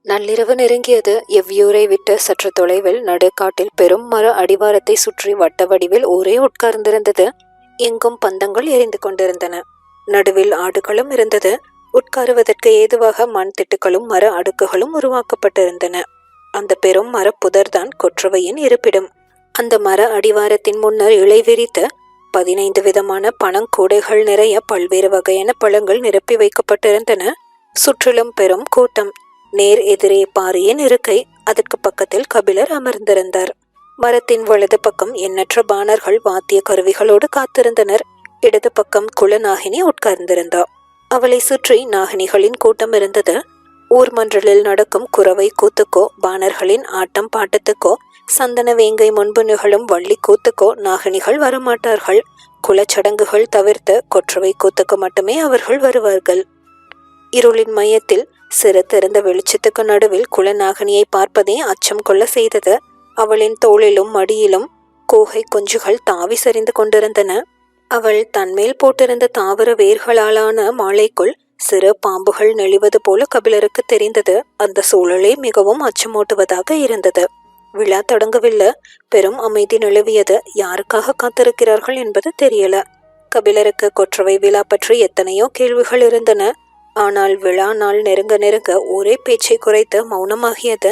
நள்ளிரவு நெருங்கியது. எவ்வியூரை விட்டு சற்று தொலைவில் நடுக்காட்டில் பெரும் மர அடிவாரத்தை சுற்றி வட்ட வடிவில் ஊரே உட்கார்ந்திருந்தது. எங்கும் பந்தங்கள் எரிந்து கொண்டிருந்தன. நடுவில் ஆடுகளும் இருந்தது. உட்காருவதற்கு ஏதுவாக மண் திட்டுகளும் மர அடுக்குகளும் உருவாக்கப்பட்டிருந்தன. அந்த பெரும் மரப்புதர்தான் கொற்றவையின் இருப்பிடம். அந்த மர அடிவாரத்தின் முன்னர் இலை விரித்த 15 விதமான பனங்கூடைகள் நிறைய பல்வேறு வகையான பழங்கள் நிரப்பி வைக்கப்பட்டிருந்தன. சுற்றிலும் பெரும் கூட்டம். நேர் எதிரே பாரியின் இருக்கை, அதற்கு பக்கத்தில் கபிலர் அமர்ந்திருந்தார். மரத்தின் வலது பக்கம் எண்ணற்ற பாணர்கள் வாத்திய கருவிகளோடு காத்திருந்தனர். இடது பக்கம் குலநாகினி உட்கார்ந்திருந்தார். அவளை சுற்றி நாகினிகளின் கூட்டம் இருந்தது. ஊர் மன்றலில் நடக்கும் குறவை கூத்துக்கோ, பாணர்களின் ஆட்டம் பாட்டத்துக்கோ, சந்தன வேங்கை முன்பு நிகழும் வள்ளி கூத்துக்கோ நாகினிகள் வரமாட்டார்கள். குலச்சடங்குகள் தவிர்த்த கொற்றவை கூத்துக்கு மட்டுமே அவர்கள் வருவார்கள். இருளின் மையத்தில் சிறு திறந்த வெளிச்சத்துக்கு நடுவில் குலநாகினியை பார்ப்பதே அச்சம் கொள்ள செய்தது. அவளின் தோளிலும் மடியிலும் கூகை குஞ்சுகள் தாவி சரிந்து கொண்டிருந்தன. அவள் தன்மேல் போட்டிருந்த தாவர வேர்களாலான மாலைக்குள் சிறு பாம்புகள் நெளிவது போல கபிலருக்கு தெரிந்தது. அந்த சூழலே மிகவும் அச்சமூட்டுவதாக இருந்தது. விழா தொடங்கவில்லை. பெரும் அமைதி நிலவியது. யாருக்காக காத்திருக்கிறார்கள் என்பது தெரியல. கபிலருக்கு கொற்றவை விழா பற்றி எத்தனையோ கேள்விகள் இருந்தன. ஆனால் விழா நாள் நெருங்க நெருங்க ஒரே பேச்சை குறைத்து மௌனமாகியது.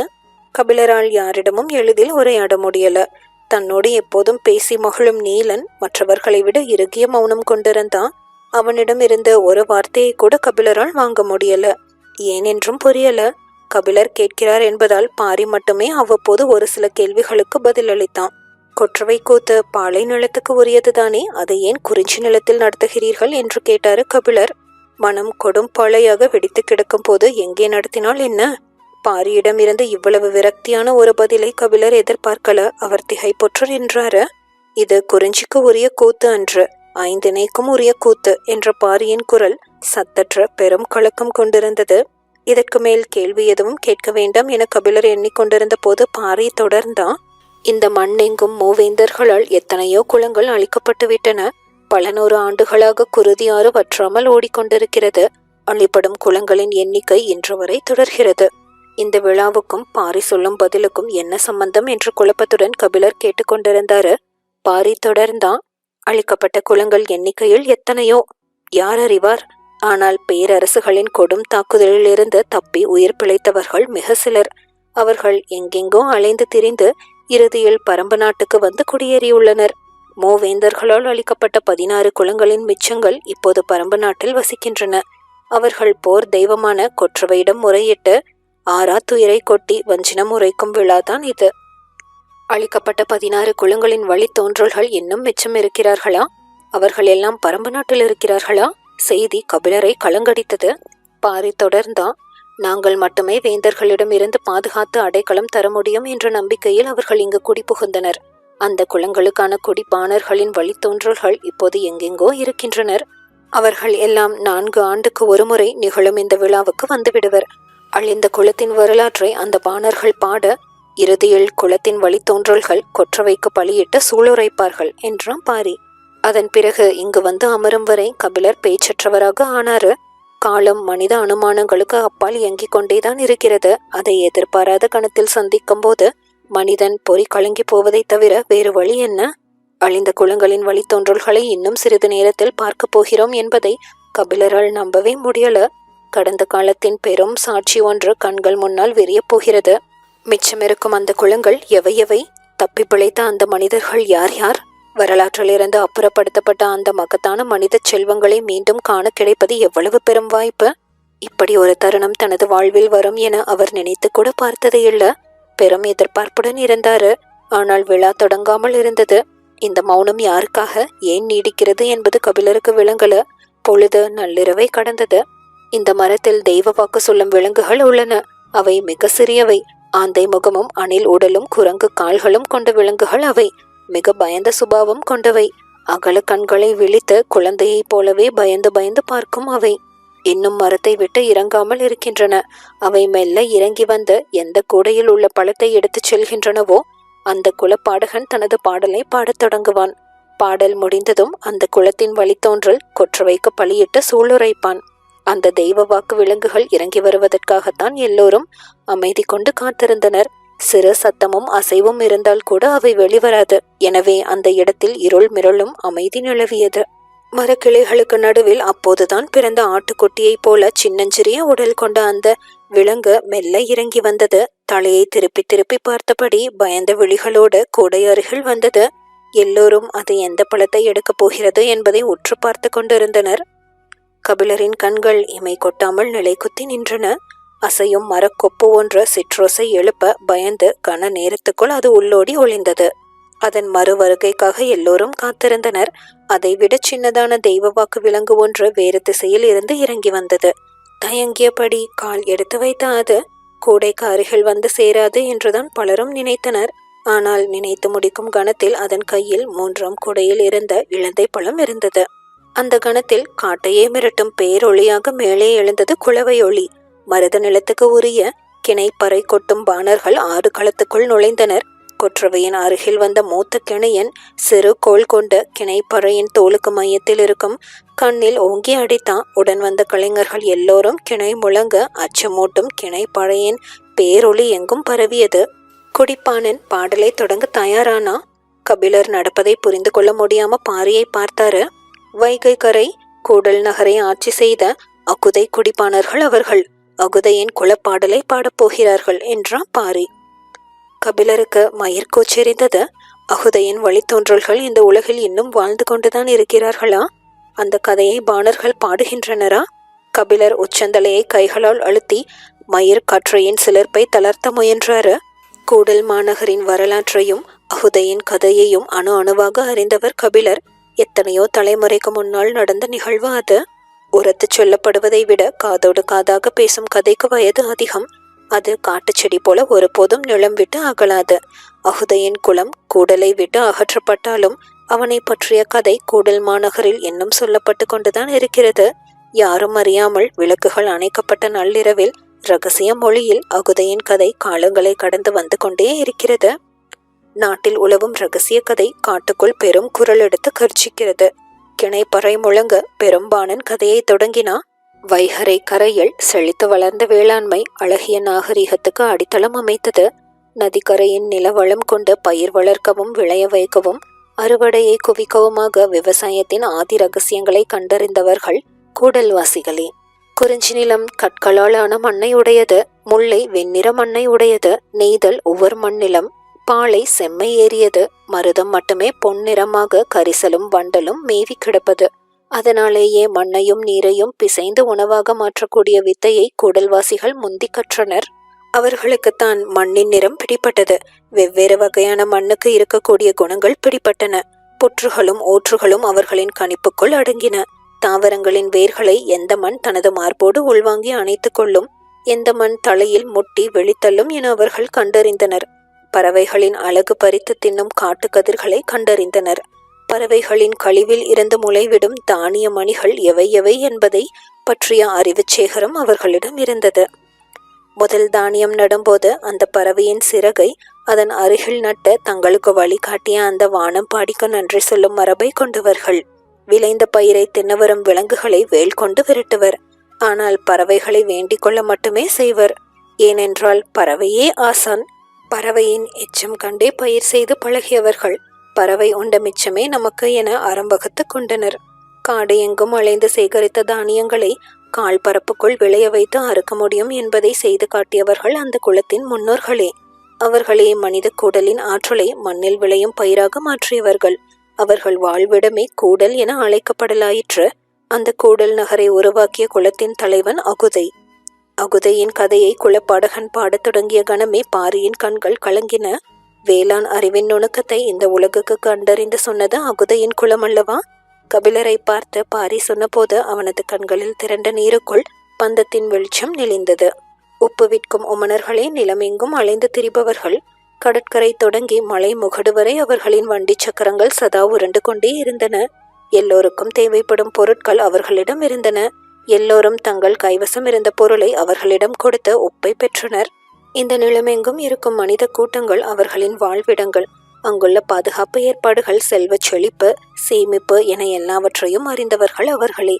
கபிலரால் யாரிடமும் எளிதில் உரையாட முடியல. தன்னோடு எப்போதும் பேசி மகிழும் நீலன் மற்றவர்களை விட இறுகிய மௌனம் கொண்டிருந்தான். அவனிடம் இருந்த ஒரு வார்த்தையை கூட கபிலரால் வாங்க முடியல. ஏனென்றும் புரியல. கபிலர் கேட்கிறார் என்பதால் பாரி மட்டுமே அவ்வப்போது ஒரு சில கேள்விகளுக்கு பதிலளித்தான். கொற்றவை கூத்து பாலை நிலத்துக்கு உரியதுதானே, அதை ஏன் குறிஞ்சி நிலத்தில் நடத்துகிறீர்கள் என்று கேட்டாரு கபிலர். மனம் கொடும் பாலையாக வெடித்து கிடக்கும் போது எங்கே நடத்தினால் என்ன? பாரியிடம் இருந்து இவ்வளவு விரக்தியான ஒரு பதிலை கபிலர் எதிர்பார்க்கல. அவர் திகைப்புற்று நின்றாரு. இது குறிஞ்சிக்கு உரிய கூத்து அன்று, ஐந்திணைக்கும் உரிய கூத்து என்ற பாரியின் குரல் சத்தற்ற பெரும் கலக்கம் கொண்டிருந்தது. இதற்கு மேல் கேள்வி எதுவும் கேட்க வேண்டாம் என கபிலர் எண்ணிக்கொண்டிருந்த போது பாரி தொடர்ந்தான். இந்த மண்ணெங்கும் மூவேந்தர்களால் எத்தனையோ குளங்கள் அழிக்கப்பட்டு விட்டன. பல நூறு ஆண்டுகளாக குருதி ஆறு வற்றாமல் ஓடிக்கொண்டிருக்கிறது. அழிப்படும் குளங்களின் எண்ணிக்கை இன்று வரை தொடர்கிறது. இந்த விழாவுக்கும் பாரி சொல்லும் பதிலுக்கும் என்ன சம்பந்தம் என்று குழப்பத்துடன் கபிலர் கேட்டுக்கொண்டிருந்தாரு. பாரி தொடர்ந்தான். அழிக்கப்பட்ட குளங்கள் எண்ணிக்கையில் எத்தனையோ, யார் அறிவார்? ஆனால் பேரரசுகளின் கொடும் தாக்குதலில் இருந்து தப்பி உயிர் பிழைத்தவர்கள் மிக சிலர். அவர்கள் எங்கெங்கோ அலைந்து திரிந்து இறுதியில் பரம்பு நாட்டுக்கு வந்து குடியேறியுள்ளனர். மூவேந்தர்களால் அளிக்கப்பட்ட 16 குளங்களின் மிச்சங்கள் இப்போது பரம்பு நாட்டில் வசிக்கின்றன. அவர்கள் போர் தெய்வமான கொற்றவையிடம் முறையிட்டு ஆறா துயரை கொட்டி வஞ்சினம் உரைக்கும் விழாதான் இது. அளிக்கப்பட்ட 16 குளங்களின் வழி தோன்றல்கள் இன்னும் மிச்சம் இருக்கிறார்களா? அவர்கள் எல்லாம் பரம்பு நாட்டில் இருக்கிறார்களா? செய்தி கபிலரை கலங்கடித்தது. பாரி தொடர்ந்தான். நாங்கள் மட்டுமே வேந்தர்களிடம் இருந்து பாதுகாத்து அடைக்கலம் தர முடியும் என்ற நம்பிக்கையில் அவர்கள் இங்கு குடிபுகுந்தனர். அந்த குளங்களுக்கான குடிப்பாணர்களின் வழித்தோன்றல்கள் இப்போது எங்கெங்கோ இருக்கின்றனர். அவர்கள் எல்லாம் 4 ஆண்டுக்கு ஒரு முறை நிகழும் இந்த விழாவுக்கு வந்துவிடுவர். அழிந்த குலத்தின் வரலாற்றை அந்த பாணர்கள் பாட இறுதியில் குலத்தின் வழித்தோன்றல்கள் கொற்றவைக்கு பலியிட்டு சூளுரைப்பார்கள் என்றான் பாரி. அதன் பிறகு இங்கு வந்து அமரும் வரை கபிலர் பேச்சற்றவராக ஆனாரு. காலம் மனித அனுமானங்களுக்கு அப்பால் இயங்கிக் கொண்டேதான் இருக்கிறது. அதை எதிர்பாராத கணத்தில் சந்திக்கும் போது மனிதன் பொறி கலங்கி போவதை தவிர வேறு வழி என்ன? அழிந்த குளங்களின் வழித்தோன்றல்களை இன்னும் சிறிது நேரத்தில் பார்க்க போகிறோம் என்பதை கபிலரால் நம்பவே முடியல. கடந்த காலத்தின் பெரும் சாட்சி ஒன்று கண்கள் முன்னால் விரியப் போகிறது. மிச்சமிருக்கும் அந்த குளங்கள் எவை எவை? தப்பி பிழைத்த அந்த மனிதர்கள் யார் யார்? வரலாற்றிலிருந்து அப்புறப்படுத்தப்பட்ட அந்த மகத்தான மனித செல்வங்களை மீண்டும் காண கிடைப்பது எவ்வளவு பெரும் வாய்ப்பு! இப்படி ஒரு தருணம் தனது வாழ்வில் வரும் என அவர் நினைத்து கூட பார்த்ததே இல்லை. பெரும் எதிர்பார்ப்புடன் இருந்தாரு. ஆனால் விழா தொடங்காமல் இருந்தது. இந்த மௌனம் யாருக்காக, ஏன் நீடிக்கிறது என்பது கபிலருக்கு விளங்கல. பொழுது நள்ளிரவை கடந்தது. இந்த மரத்தில் தெய்வ வாக்கு சொல்லும் விலங்குகள் உள்ளன. அவை மிக சிறியவை. ஆந்தை முகமும் அணில் உடலும் குரங்கு கால்களும் கொண்ட விலங்குகள் அவை. மிக பயந்த சுபாவம் கொண்டவை. அகல கண்களை விழித்து குழந்தையைப் போலவே பயந்து பயந்து பார்க்கும் அவை. இன்னும் மரத்தை விட்டு இறங்காமல் இருக்கின்றன. அவை மெல்ல இறங்கி வந்து எந்த கூடையில் உள்ள பழத்தை எடுத்துச் செல்கின்றனவோ அந்த குலப்பாடகன் தனது பாடலை பாடத் தொடங்குவான். பாடல் முடிந்ததும் அந்த குலத்தின் வழித்தோன்றல் கொற்றவைக்கு பலியிட்டு சூளுரைப்பான். அந்த தெய்வ வாக்கு விலங்குகள் இறங்கி வருவதற்காகத்தான் எல்லோரும் அமைதி கொண்டு காத்திருந்தனர். சிறு சத்தமும் அசைவும் இருந்தால் கூட அவை வெளிவராது. எனவே அந்த இடத்தில் இருள் மிரளும் அமைதி நிலவியது. மரக்கிளைகளுக்கு நடுவில் அப்போதுதான் பிறந்த ஆட்டுக்குட்டியைப் போல சின்னஞ்சிறிய உடல் கொண்ட அந்த விலங்கு மெல்ல இறங்கி வந்தது. தலையை திருப்பி திருப்பி பார்த்தபடி பயந்த விழிகளோடு கூடை அருகில் வந்தது. எல்லோரும் அது எந்த பழத்தை எடுக்கப் போகிறது என்பதை உற்று பார்த்து கொண்டிருந்தனர். கபிலரின் கண்கள் இமை கொட்டாமல் நிலை குத்தி நின்றன. அசையும் மரக்கொப்பு ஒன்ற சிற்றோசை எழுப்ப பயந்து கன நேரத்துக்குள் அது உள்ளோடி ஒளிந்தது. அதன் மறு வருகைக்காக எல்லோரும் காத்திருந்தனர். அதைவிட சின்னதான தெய்வ வாக்கு விலங்கு ஒன்று வேறு திசையில் இருந்து இறங்கி வந்தது. தயங்கியபடி கால் எடுத்து வைத்த அது கூடைக்கு அருகில் வந்து சேராது என்றுதான் பலரும் நினைத்தனர். ஆனால் நினைத்து முடிக்கும் கணத்தில் அதன் கையில் 3ஆம் கூடையில் இருந்த இலந்தை பழம் இருந்தது. அந்த கணத்தில் காட்டையே மிரட்டும் பேரொளியாக மேலே எழுந்தது குளவை ஒளி. மருத நிலத்துக்கு உரிய கிணை பறை கொட்டும் பாணர்கள் ஆறு களத்துக்குள் நுழைந்தனர். கொற்றவையின் அருகில் வந்த மூத்த கிணையன் சிறு கோல் கொண்ட கிணைப்பறையின் தோலுக்கு மையத்தில் இருக்கும் கண்ணில் ஓங்கி அடித்தான். உடன் வந்த கலைஞர்கள் எல்லோரும் கிணை முழங்க அச்சமூட்டும் கிணைப்பறையின் பேரொளி எங்கும் பரவியது. குடிப்பானன் பாடலை தொடங்க தயாரானா. கபிலர் நடப்பதை புரிந்து கொள்ள முடியாம பாரியை பார்த்தாரு. வைகை கரை கூடல் நகரை ஆட்சி செய்த அகுதை குடிப்பானர்கள் அவர்கள். அகுதையின் குலப்பாடலை பாடப்போகிறார்கள் என்றான் பாரி. கபிலருக்கு மயிர்கூச்செறிந்தது. அகுதையின் வழித்தோன்றல்கள் இந்த உலகில் இன்னும் வாழ்ந்து கொண்டுதான் இருக்கிறார்களா? அந்த கதையை பாணர்கள் பாடுகின்றனரா? கபிலர் உச்சந்தலையை கைகளால் அழுத்தி மயிர் கற்றையின் சிலிர்ப்பை தளர்த்த முயன்றாரு. கூடல் மாநகரின் வரலாற்றையும் அகுதையின் கதையையும் அணு அணுவாக அறிந்தவர் கபிலர். எத்தனையோ தலைமுறைக்கு முன்னால் நடந்த நிகழ்வு அது. உரத்து சொல்லப்படுவதை விட காதோடு காதாக பேசும் கதைக்கு வயது அதிகம். அது காட்டுச்செடி போல ஒருபோதும் நிலம் விட்டு அகலாது. அகுதையின் குலம் கூடலை விட்டு அகற்றப்பட்டாலும் அவனை பற்றிய கதை கூடல் மாநகரில் இன்னும் சொல்லப்பட்டு கொண்டுதான் இருக்கிறது. யாரும் அறியாமல் விளக்குகள் அணைக்கப்பட்ட நள்ளிரவில் இரகசிய மொழியில் அகுதையின் கதை காலங்களை கடந்து வந்து கொண்டே இருக்கிறது. நாட்டில் உலவும் இரகசிய கதை காட்டுக்குள் பெரும் குரல் எடுத்து கர்ச்சிக்கிறது. கிணைப்பறை முழங்க பெரும்பாணன் கதையை தொடங்கினா. வைகரை கரையில் செழித்து வளர்ந்த வேளாண்மை அழகிய நாகரிகத்துக்கு அடித்தளம் அமைத்தது. நதிக்கரையின் நிலவளம் கொண்டு பயிர் வளர்க்கவும் விளைய வைக்கவும் அறுவடையை குவிக்கவுமாக விவசாயத்தின் ஆதி ரகசியங்களை கண்டறிந்தவர்கள் கூடல்வாசிகளே. குறிஞ்சி நிலம் கற்களாலான மண்ணை உடையது. முல்லை வெண்ணிற மண்ணை உடையது. நெய்தல் ஒவ்வொரு மண்ணிலம். பாலை செம்மை ஏறியது. மருதம் மட்டுமே பொன்னிறமாக கரிசலும் வண்டலும் மேவி கிடப்பது. அதனாலேயே மண்ணையும் நீரையும் பிசைந்து உணவாக மாற்றக்கூடிய வித்தையை கூடல்வாசிகள் முந்தி கற்றனர். அவர்களுக்குத்தான் மண்ணின் நிறம் பிடிப்பட்டது. வெவ்வேறு வகையான மண்ணுக்கு இருக்கக்கூடிய குணங்கள் பிடிப்பட்டன. புற்றுகளும் ஊற்றுகளும் அவர்களின் கணிப்புக்குள் அடங்கின. தாவரங்களின் வேர்களை எந்த மண் தனது மார்போடு உள்வாங்கி அணைத்து கொள்ளும், எந்த மண் தலையில் முட்டி வெளித்தள்ளும் என அவர்கள் கண்டறிந்தனர். பறவைகளின் அழகு பறித்து தின்னும் காட்டு கதிர்களை கண்டறிந்தனர். பறவைகளின் கழிவில் இருந்து முளைவிடும் தானிய மணிகள் எவை எவை என்பதை பற்றிய அறிவுச்சேகரம் அவர்களிடம் இருந்தது. முதல் தானியம் நடும்போது அந்த பறவையின் சிறகை அதன் அருகில் நட்ட தங்களுக்கு வழிகாட்டிய அந்த வானம் பாடிக்க நன்றி சொல்லும் மரபை கொண்டவர்கள். விளைந்த பயிரை தின்னவரும் விலங்குகளை வேல் கொண்டு விரட்டுவர். ஆனால் பறவைகளை வேண்டிக் கொள்ள மட்டுமே செய்வர். ஏனென்றால் பறவையே ஆசான். பறவையின் எச்சம் கண்டே பயிர் செய்து பழகியவர்கள். பறவை உண்ட மிச்சமே நமக்கு என ஆரம்பகத்து கொண்டனர். காடு எங்கும் அலைந்து சேகரித்த தானியங்களை கால் பரப்புக்குள் விளைய வைத்து அறுக்க முடியும் என்பதை செய்து காட்டியவர்கள் அந்த குலத்தின் முன்னோர்களே. அவர்களே மனித கூடலின் ஆற்றலை மண்ணில் விளையும் பயிராக மாற்றியவர்கள். அவர்கள் வாழ்விடமே கூடல் என அழைக்கப்படலாயிற்று. அந்த கூடல் நகரை உருவாக்கிய குலத்தின் தலைவன் அகுதை. அகுதையின் கதையை குலப்பாடகன் பாடத் தொடங்கிய கணமே பாரியின் கண்கள் கலங்கின. வேளாண் அறிவின் நுணுக்கத்தை இந்த உலகுக்கு கண்டறிந்து சொன்னது அகுதையின் குலம் அல்லவா? கபிலரை பார்த்து பாரி சொன்னபோது அவனது கண்களில் திரண்ட நீருக்குள் பந்தத்தின் வெளிச்சம் நெளிந்தது. உப்பு விற்கும் உமணர்களே நிலமெங்கும் அலைந்து திரிபவர்கள். கடற்கரை தொடங்கி மலை முகடு வரை அவர்களின் வண்டி சக்கரங்கள் சதா உருண்டு கொண்டே இருந்தன. எல்லோருக்கும் தேவைப்படும் பொருட்கள் அவர்களிடம் இருந்தன. எல்லோரும் தங்கள் கைவசம் இருந்த பொருளை அவர்களிடம் கொடுத்து ஒப்பை பெற்றனர். இந்த நிலமெங்கும் இருக்கும் மனித கூட்டங்கள் அவர்களின் வாழ்விடங்கள். அங்குள்ள பாதுகாப்பு ஏற்பாடுகள், செல்வ செழிப்பு, சேமிப்பு என எல்லாவற்றையும் அறிந்தவர்கள் அவர்களே.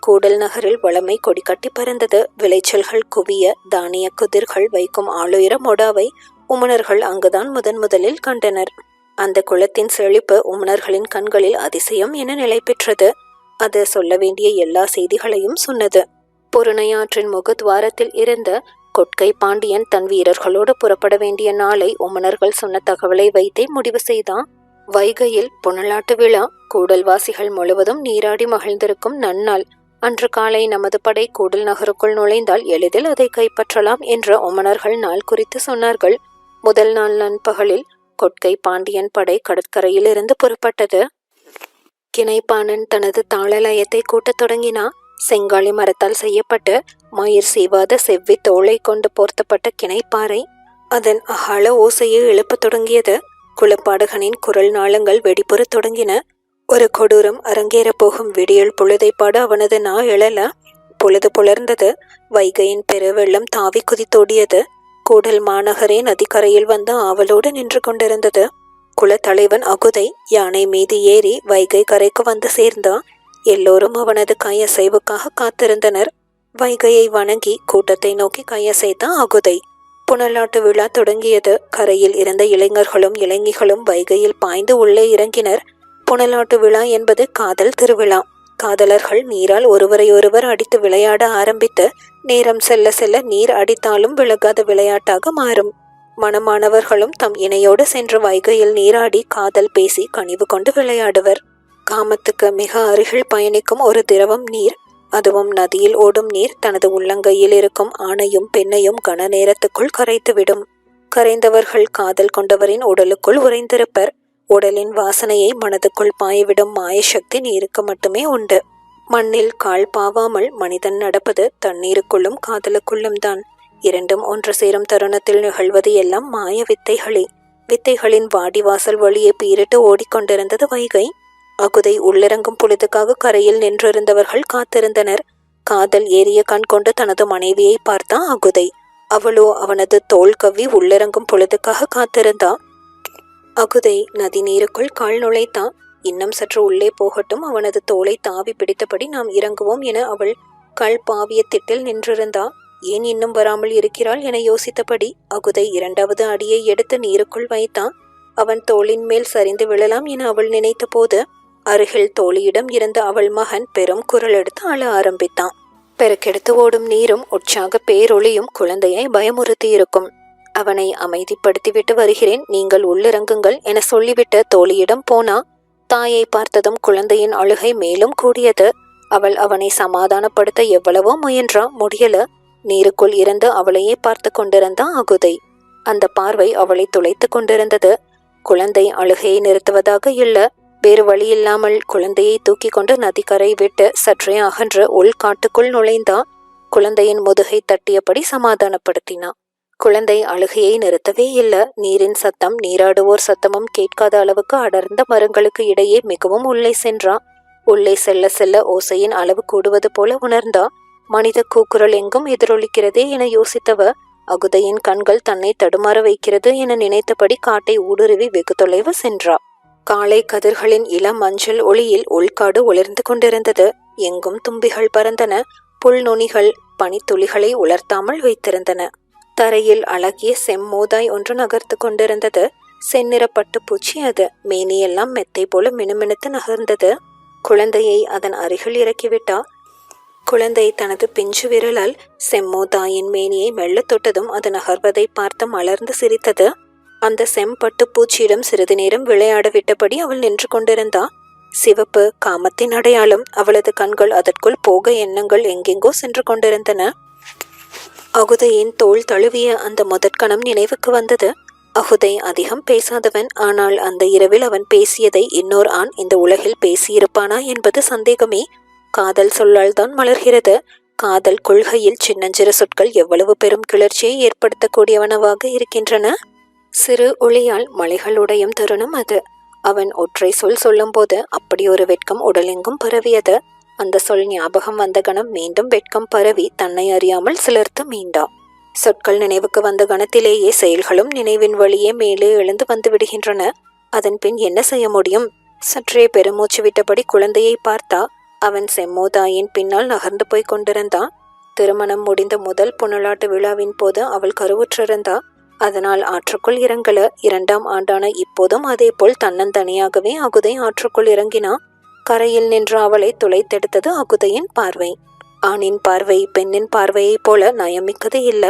கூடல் நகரில் வளமை கொடிக்கட்டி பறந்தது. விளைச்சல்கள் குவிய தானிய குதிர்கள் வைக்கும் ஆளுயர மொடாவை உமணர்கள் அங்குதான் முதலில் கண்டனர். அந்த குலத்தின் செழிப்பு உமணர்களின் கண்களில் அதிசயம் என நிலை பெற்றது. அது சொல்ல வேண்டிய எல்லா செய்திகளையும் சொன்னது. பொருணையாற்றின் முகத்வாரத்தில் இருந்த கொட்கை பாண்டியன் தன் வீரர்களோடு புறப்பட வேண்டிய நாளை உமணர்கள் சொன்ன தகவலை வைத்தே முடிவு செய்தான். வைகையில் புனலாட்டு விழா, கூடல்வாசிகள் முழுவதும் நீராடி மகிழ்ந்திருக்கும் நன்னாள். அன்று காலை நமது படை கூடல் நகருக்குள் நுழைந்தால் எளிதில் அதை கைப்பற்றலாம் என்ற உமணர்கள் நாள் குறித்து சொன்னார்கள். முதல் நாள் நண்பகலில் கொட்கை பாண்டியன் படை கடற்கரையிலிருந்து புறப்பட்டது. கிணைப்பானன் தனது தாளலயத்தை கூட்டத் தொடங்கினான். செங்காலி மரத்தால் செய்யப்பட்ட மயிர் சீவாத செவ்வி தோளை கொண்டு போர்த்தப்பட்ட கிணைப்பாறை அதன் அகால ஓசையை எழுப்பத் தொடங்கியது. குலப்பாடகனின் குரல் நாளங்கள் வெடிப்புறத் தொடங்கின. ஒரு கொடூரம் அரங்கேறப் போகும் விடியல் பொழுதைப்பாடு அவனது நா எழல. பொழுது புலர்ந்தது. வைகையின் பெருவெள்ளம் தாவி குதித்தோடியது. கூடல் மாநகரே நதிக்கரையில் வந்து ஆவலோடு நின்று கொண்டிருந்தது. குலத்தலைவன் அகுதை யானை மீது ஏறி வைகை கரைக்கு வந்து சேர்ந்தான். எல்லோரும் அவனது கையசைவுக்காக காத்திருந்தனர். வைகையை வணங்கி கூட்டத்தை நோக்கி கையசைத்தான் அகுதை. புனலாட்டு விழா தொடங்கியது. கரையில் இருந்த இளைஞர்களும் இளைஞிகளும் வைகையில் பாய்ந்து உள்ளே இறங்கினர். புனலாட்டு விழா என்பது காதல் திருவிழா. காதலர்கள் நீரால் ஒருவரையொருவர் அடித்து விளையாட ஆரம்பித்து நேரம் செல்ல செல்ல நீர் அடித்தாலும் விலகாத விளையாட்டாக மாறும். மணமானவர்களும் தம் இணையோடு சென்று வைகையில் நீராடி காதல் பேசி கனிவு கொண்டு விளையாடுவர். காமத்துக்கு மிக அருகில் பயணிக்கும் ஒரு திரவம் நீர். அதுவும் நதியில் ஓடும் நீர் தனது உள்ளங்கையில் இருக்கும் ஆணையும் பெண்ணையும் கன நேரத்துக்குள் கரைத்துவிடும். கரைந்தவர்கள் காதல் கொண்டவரின் உடலுக்குள் உறைந்திருப்பர். உடலின் வாசனையை மனதுக்குள் பாயவிடும் மாயசக்தி நீருக்கு மட்டுமே உண்டு. மண்ணில் கால் பாவாமல் மனிதன் நடப்பது தண்ணீருக்குள்ளும் காதலுக்குள்ளும் தான். இரண்டும் ஒன்று சேரும் தருணத்தில் நிகழ்வது எல்லாம் மாய வித்தைகளே. வித்தைகளின் வாடிவாசல் வழியே பீரிட்டு ஓடிக்கொண்டிருந்தது வைகை. அகுதை உள்ளிறங்கும் பொழுதுக்காக கரையில் நின்றிருந்தவர்கள் காத்திருந்தனர். காதல் ஏறிய கண் கொண்டு தனது மனைவியை பார்த்தான் அகுதை. அவளோ அவனது தோல் கவ்வி உள்ளிறங்கும் பொழுதுக்காக காத்திருந்தா. அகுதை நதி நீருக்குள் கால் நுழைத்தான். இன்னும் சற்று உள்ளே போகட்டும், அவனது தோலை தாவி பிடித்தபடி நாம் இறங்குவோம் என அவள் கல் பாவிய திட்டில் நின்றிருந்தா. ஏன் இன்னும் வராமல் இருக்கிறாள் என யோசித்தபடி அகுதை இரண்டாவது அடியை எடுத்து நீருக்குள் வைத்தான். அவன் தோளின் மேல் சரிந்து விழலாம் என அவள் நினைத்த போது அருகில் தோழியிடம் இருந்த அவள் மகன் பெரும் குரல் எடுத்து அழ ஆரம்பித்தான். பெருக்கெடுத்து ஓடும் நீரும் உற்சாக பேரொளியும் குழந்தையை பயமுறுத்தி இருக்கும். அவனை அமைதிப்படுத்திவிட்டு வருகிறேன், நீங்கள் உள்ளிறங்குங்கள் என சொல்லிவிட்டு தோழியிடம் போனா. தாயை பார்த்ததும் குழந்தையின் அழுகை மேலும் கூடியது. அவள் அவனை சமாதானப்படுத்த எவ்வளவோ முயன்றா, முடியல. நீருக்குள் இருந்து அவளையே பார்த்து கொண்டிருந்தான் அகுதை. அந்த பார்வை அவளை துளைத்து கொண்டிருந்தது. குழந்தை அழுகையை நிறுத்துவதாக இல்ல. வேறு வழியில்லாமல் குழந்தையை தூக்கி கொண்டு நதிக்கரை விட்டு சற்றே அகன்று உள்காட்டுக்குள் நுழைந்தா. குழந்தையின் முதுகை தட்டியபடி சமாதானப்படுத்தினா. குழந்தை அழுகையை நிறுத்தவே இல்ல. நீரின் சத்தம் நீராடுவோர் சத்தமும் கேட்காத அளவுக்கு அடர்ந்த மரங்களுக்கு இடையே மிகவும் உள்ளே சென்றா. உள்ளே செல்ல செல்ல ஓசையின் அளவு கூடுவது போல உணர்ந்தா. மனித கூக்குரல் எங்கும் எதிரொலிக்கிறதே என யோசித்தவ அகுதையின் கண்கள் தன்னை தடுமாற வைக்கிறது என நினைத்தபடி காட்டை ஊடுருவி வெகு தொலைவு சென்றா. காலை கதிர்களின் இளம் மஞ்சள் ஒளியில் உள்காடு ஒளிர்ந்து கொண்டிருந்தது. எங்கும் தும்பிகள் பறந்தன. புல் நுனிகள் பனித்துளிகளை உலர்த்தாமல் வைத்திருந்தன. தரையில் அழகிய செம்மோதாய் ஒன்று நகர்த்து கொண்டிருந்தது. செந்நிற பட்டு பூச்சி அது. மேனியெல்லாம் மெத்தை போல மினுமினுத்து நகர்ந்தது. குழந்தையை அதன் அருகில் இறக்கிவிட்டா. குழந்தை தனது பிஞ்சு விரலால் செம்மோதாயின் மேனியை மெல்ல தொட்டதும் அது நகர்வதை பார்த்து மலர்ந்து சிரித்தது. அந்த செம்பட்டு பூச்சியிடம் சிறிது நேரம் விளையாட விட்டபடி அவள் நின்று கொண்டிருந்தா. சிவப்பு காமத்தின் அடையாளம். அவளது கண்கள் அதற்குள் போக எண்ணங்கள் எங்கெங்கோ சென்று கொண்டிருந்தன. அகுதையின் தோள் தழுவிய அந்த முதற்கணம் நினைவுக்கு வந்தது. அகுதை அதிகம் பேசாதவன். ஆனால் அந்த இரவில் அவன் பேசியதை இன்னொரு ஆண் இந்த உலகில் பேசியிருப்பானா என்பது சந்தேகமே. காதல் சொல்லால் தான் மலர்கிறது. காதல் கொள்கையில் சின்னஞ்சிறு சொற்கள் எவ்வளவு பெரும் கிளர்ச்சியை ஏற்படுத்தக்கூடியவனவாக இருக்கின்றன. சிறு ஒளியால் மலைகள் உடையும் தருணம் அது. அவன் ஒற்றை சொல் சொல்லும் போது அப்படி ஒரு வெட்கம் உடலெங்கும் பரவியது. அந்த சொல் ஞாபகம் வந்த கணம் மீண்டும் வெட்கம் பரவி தன்னை அறியாமல் சிலர்த்து மீண்டா. சொற்கள் நினைவுக்கு வந்த கணத்திலேயே செயல்களும் நினைவின் வழியே மேலே எழுந்து வந்து விடுகின்றன. அதன் பின் என்ன செய்ய முடியும்? சற்றே பெருமூச்சு விட்டபடி குழந்தையை பார்த்தா. அவன் செம்மோதாயின் பின்னால் நகர்ந்து போய் கொண்டிருந்தான். திருமணம் முடிந்த முதல் புனலாட்டு விழாவின் போது அவள் கருவுற்றிருந்தா. அதனால் ஆற்றுக்குள் இறங்கல. 2ஆம் ஆண்டான இப்போதும் அதே போல் தன்னந்தனியாகவே அகுதை ஆற்றுக்குள் இறங்கினா. கரையில் நின்ற அவளை துளைத்தெடுத்தது அகுதையின் பார்வை. ஆணின் பார்வை பெண்ணின் பார்வையைப் போல நயமிக்கது இல்ல.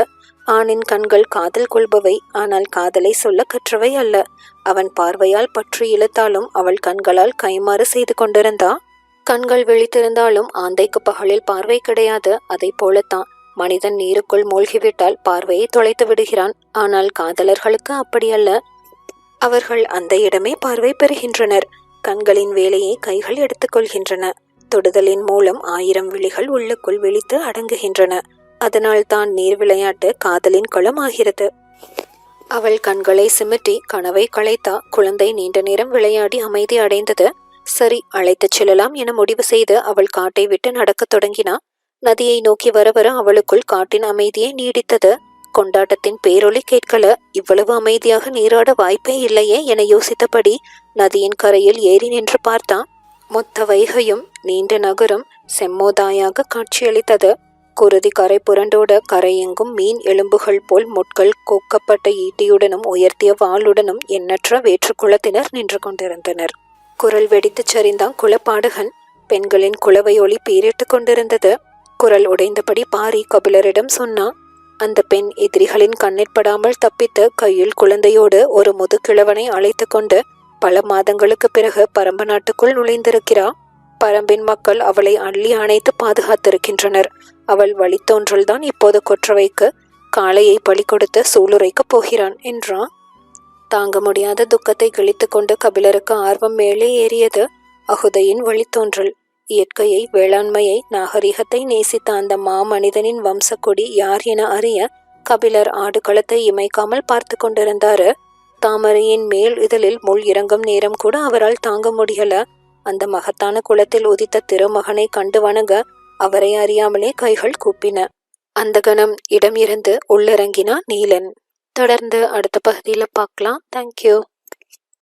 ஆணின் கண்கள் காதல் கொள்பவை, ஆனால் காதலை சொல்ல கற்றவை அல்ல. அவன் பார்வையால் பற்றி இழுத்தாலும் அவள் கண்களால் கைமாறு செய்து கொண்டிருந்தா. கண்கள் விழித்திருந்தாலும் ஆந்தைக்கு பகலில் பார்வை கிடையாது. அதை போலத்தான் மனிதன் நீருக்குள் மூழ்கிவிட்டால் பார்வையை தொலைத்து விடுகிறான். ஆனால் காதலர்களுக்கு அப்படியல்ல. அவர்கள் அந்த இடமே பார்வை பெறுகின்றனர். கண்களின் வேலையை கைகள் எடுத்துக்கொள்கின்றன. தொடுதலின் மூலம் 1000 விழிகள் உள்ளுக்குள் விழித்து அடங்குகின்றன. அதனால் தான் நீர் விளையாட்டு காதலின் களம் ஆகிறது. அவள் கண்களை சிமிட்டி கனவை களைத்தா. குழந்தை நீண்ட நேரம் விளையாடி அமைதி அடைந்தது. சரி, அழைத்துச் செல்லலாம் என முடிவு செய்து அவள் காட்டை விட்டு நடக்கத் தொடங்கினா. நதியை நோக்கி வர வர அவளுக்குள் காட்டின் அமைதியை நீடித்தது. கொண்டாட்டத்தின் பேரொலி கேட்கல. இவ்வளவு அமைதியாக நீராட வாய்ப்பே இல்லையே என யோசித்தபடி நதியின் கரையில் ஏறி நின்று பார்த்தான். மொத்த வைகையும் நீண்ட நகரும் செம்மோதாயாக காட்சியளித்தது. குருதி கரை புரண்டோட கரையெங்கும் மீன் எலும்புகள் போல் முட்கள் கொக்கப்பட்ட ஈட்டியுடனும் உயர்த்திய வாளுடனும் எண்ணற்ற வேற்றுக்குளத்தினர் நின்று கொண்டிருந்தனர். குரல் வெடித்துச் சரிந்தான் குலப்பாடகன். பெண்களின் குலவை ஒளி பீரிட்டு கொண்டிருந்தது. குரல் உடைந்தபடி பாரி கபிலரிடம் சொன்னான். அந்த பெண் எதிரிகளின் கண்ணிற்படாமல் தப்பித்து கையில் குழந்தையோடு ஒரு முதுகிழவனை அழைத்து கொண்டு பல மாதங்களுக்கு பிறகு பரம்பு நாட்டுக்குள் நுழைந்திருக்கிறா. பரம்பின் மக்கள் அவளை அள்ளி அணைத்து பாதுகாத்திருக்கின்றனர். அவள் வழித்தோன்றல்தான் இப்போது கொற்றவைக்கு காளையை பலி கொடுத்து சூளுரைக்கப் போகிறான் என்றான். தாங்க முடியாத துக்கத்தை கிழித்து கொண்டு கபிலருக்கு ஆர்வம் மேலே ஏறியது. அகுதையின் வழித்தோன்றல், இயற்கையை, வேளாண்மையை, நாகரிகத்தை நேசித்த அந்த மாமனிதனின் வம்சக்கொடி யார் என அறிய கபிலர் ஆடுகளத்தை இமைக்காமல் பார்த்து கொண்டிருந்தாரு. தாமரையின் மேல் இதழில் முள் இறங்கும் நேரம் கூட அவரால் தாங்க முடியல. அந்த மகத்தான குலத்தில் உதித்த திருமகனை கண்டு வணங்க அவரை அறியாமலே கைகள் கூப்பின. அந்த கணம் இடம் இருந்து உள்ளிறங்கினா நீலன். தொடர்ந்து அடுத்த பகுதியில் பார்க்கலாம். தேங்க்யூ.